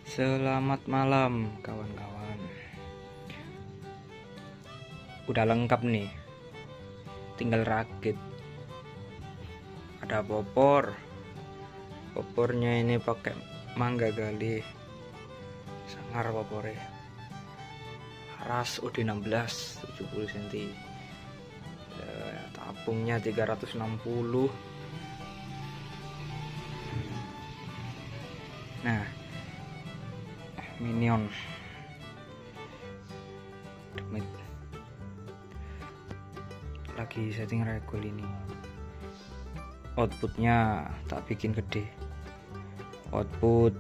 Selamat malam kawan-kawan. Udah lengkap nih, tinggal rakit. Ada popornya ini pakai mangga gali, sangar popornya, ras UD16 70 cm, tabungnya 360. Nah, Minion Demit lagi setting regul ini. Outputnya tak bikin gede, output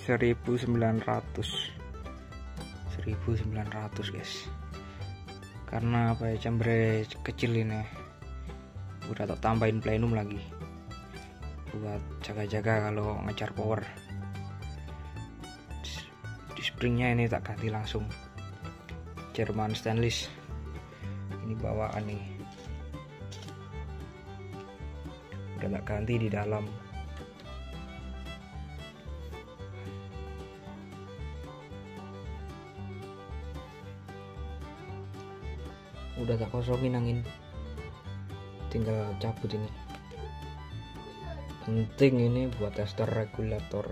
1900 guys, karena apa ya, chamber kecil ini udah tak tambahin plenum lagi buat jaga-jaga kalau ngejar power. Di springnya ini tak ganti langsung, Jerman stainless ini bawaan nih, udah tak ganti di dalam. Udah tak kosongin angin, tinggal cabut ini. Penting ini buat tester regulator.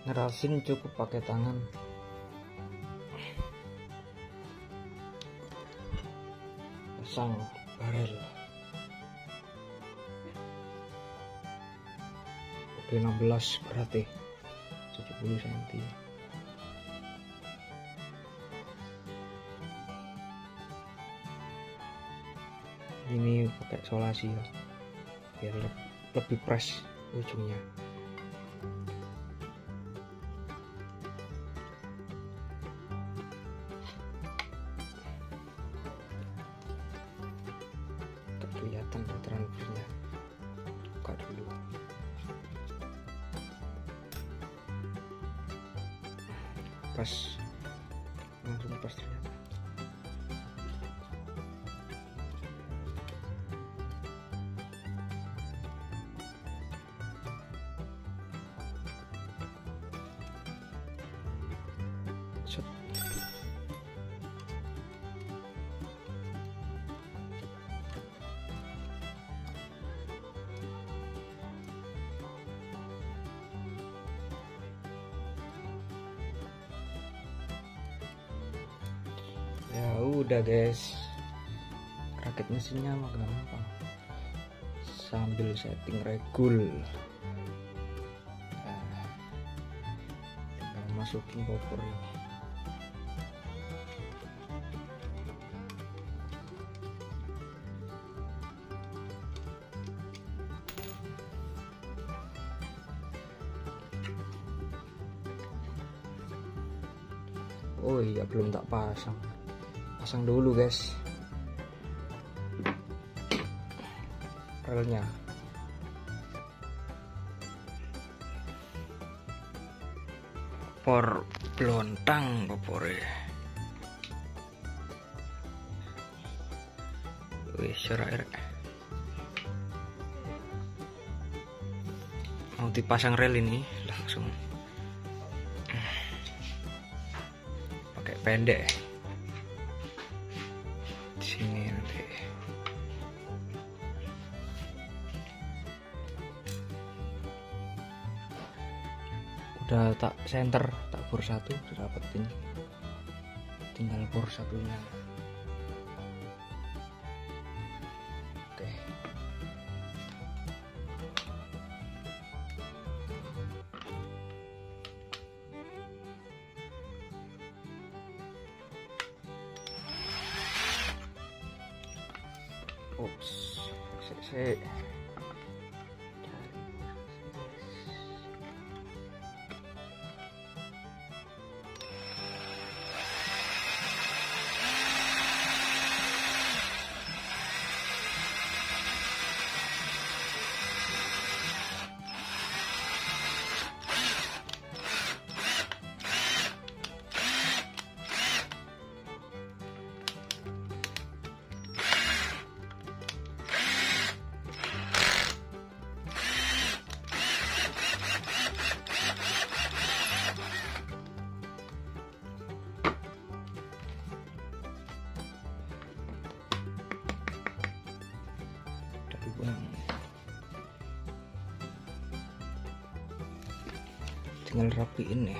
Ngerasin cukup pakai tangan. Pasang barel UD16 berarti 70 cm. Ini pakai solasi ya, biar lebih press ujungnya. Kelihatan transfernya, buka dulu. Pas, langsung pas ternyata. Set. Ya udah guys, rakit mesinnya mah gampang, sambil setting regul. Nah, tinggal masukin popor ini. Oh iya, belum tak pasang dulu guys relnya. Por blontang popore. Wih, serak. Mau dipasang rel ini langsung pakai pendek di sini nanti. Udah tak center, tak bor satu, udah dapetin, tinggal bor satunya. Oke. Ups, saya tinggal rapiin nih.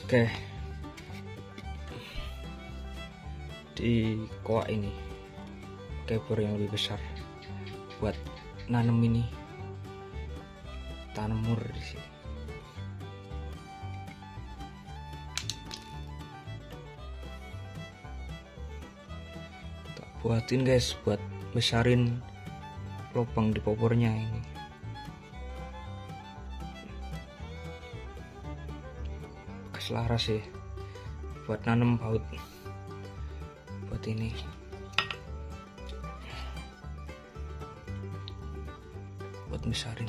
Oke, di koak ini kebor yang lebih besar buat nanem ini, tanam mur di sini. Tak buatin guys, buat besarin lubang di popornya ini. Selaras sih buat nanem baut buat ini. Buat besarin.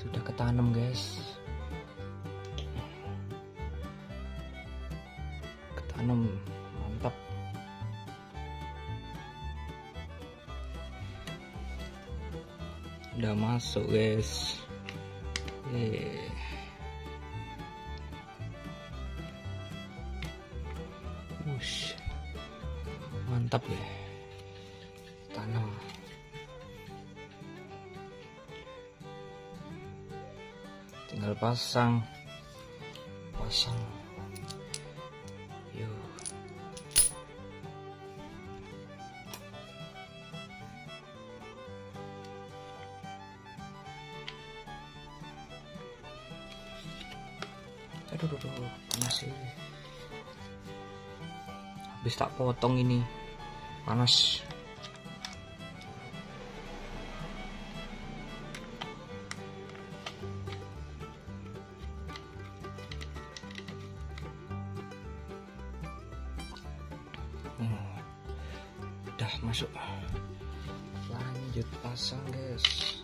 Sudah ketanam guys, ketanam mantap. Udah masuk guys. Wush, mantap ya, tanam. Tinggal pasang yuk. Aduh, panas sih. Habis tak potong ini panas. Udah masuk, lanjut pasang guys.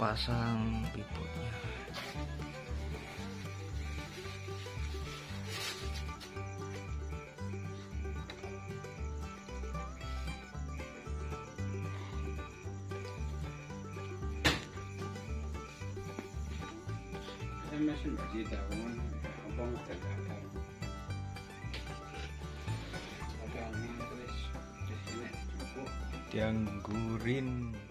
pasang pivotnya. Dianggurin.